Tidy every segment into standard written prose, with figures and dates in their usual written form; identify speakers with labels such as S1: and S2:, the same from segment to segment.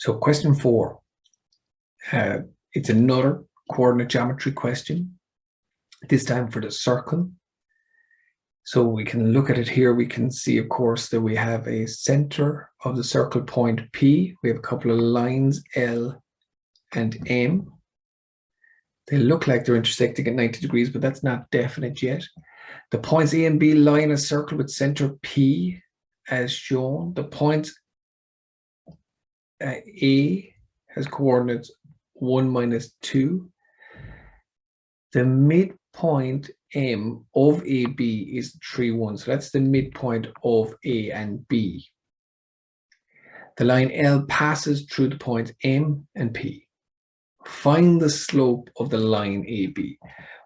S1: So question 4, it's another coordinate geometry question, this time for the circle. So we can look at it here. We can see, of course, that we have a center of the circle point P. We have a couple of lines L and M. They look like they're intersecting at 90 degrees, but that's not definite yet. The points A and B lie in a circle with center P as shown. The points A has coordinates 1 minus 2. The midpoint M of AB is 3, 1. So that's the midpoint of A and B. The line L passes through the points M and P. Find the slope of the line AB.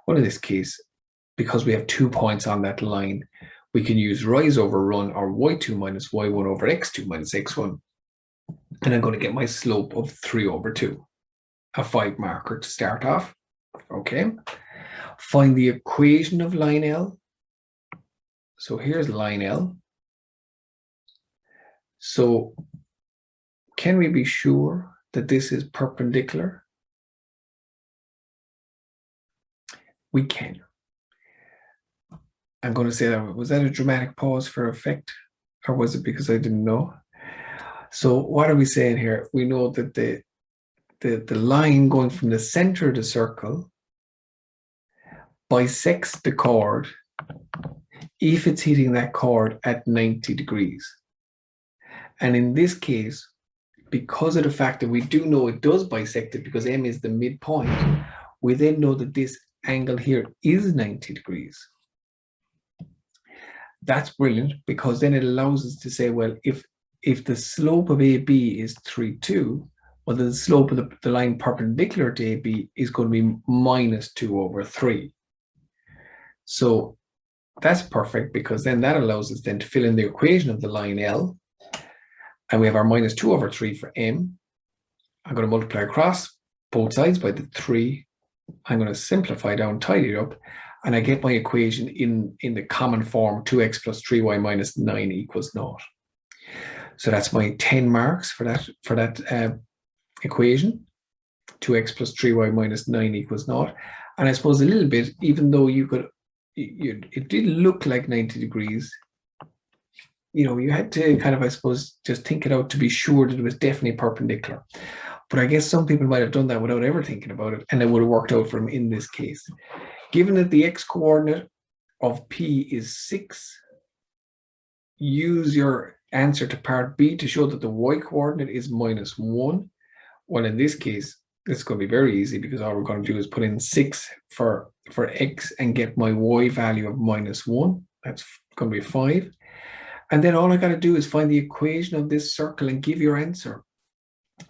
S1: Well, in this case, because we have 2 points on that line, we can use rise over run or y2 minus y1 over x2 minus x1. And I'm going to get my slope of 3 over 2. A 5 marker to start off. Okay. Find the equation of line L. So here's line L. So can we be sure that this is perpendicular? We can. I'm going to say that. Was that a dramatic pause for effect? Or was it because I didn't know? So what are we saying here? We know that the line going from the center of the circle bisects the chord if it's hitting that chord at 90 degrees. And in this case, because of the fact that we do know it does bisect it because M is the midpoint, we then know that this angle here is 90 degrees. That's brilliant, because then it allows us to say, well, if the slope of AB is 3, 2, well, the slope of the line perpendicular to AB is going to be minus 2 over 3. So that's perfect, because then that allows us then to fill in the equation of the line L. And we have our minus 2 over 3 for M. I'm going to multiply across both sides by the 3. I'm going to simplify down, tidy it up, and I get my equation in the common form 2x plus 3y minus 9 equals 0. So that's my 10 marks for that equation. 2x plus 3y minus 9 equals 0. And I suppose a little bit, even though it did look like 90 degrees, you had to kind of, I suppose, just think it out to be sure that it was definitely perpendicular. But I guess some people might have done that without ever thinking about it, and it would have worked out for them in this case. Given that the x-coordinate of P is 6, use your answer to part B to show that the y-coordinate is minus 1. Well, in this case, it's going to be very easy, because all we're going to do is put in 6 for x and get my y value of minus 1. That's going to be 5. And then all I got to do is find the equation of this circle and give your answer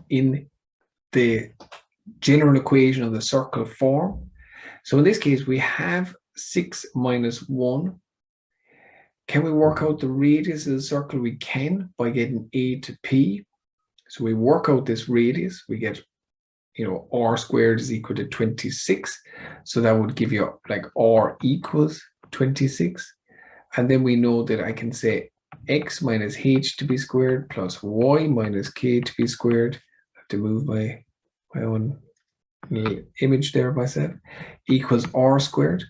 S1: in the general equation of the circle form. So in this case, we have 6 minus 1. Can we work out the radius of the circle? We can, by getting A to P. So we work out this radius. We get, r squared is equal to 26. So that would give you like r equals 26. And then we know that I can say x minus h to be squared plus y minus k to be squared. I have to move my own little image there myself, equals r squared.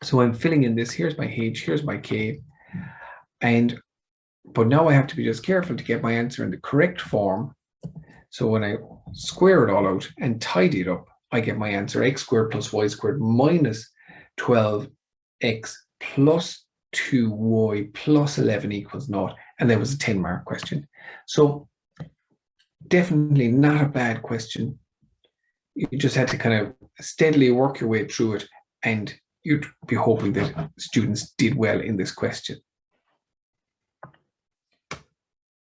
S1: So I'm filling in this. Here's my h, here's my k. But now I have to be just careful to get my answer in the correct form. So when I square it all out and tidy it up, I get my answer x squared plus y squared minus 12x plus 2y plus 11 equals 0. And that was a 10-mark question. So definitely not a bad question. You just had to kind of steadily work your way through it, and you'd be hoping that students did well in this question.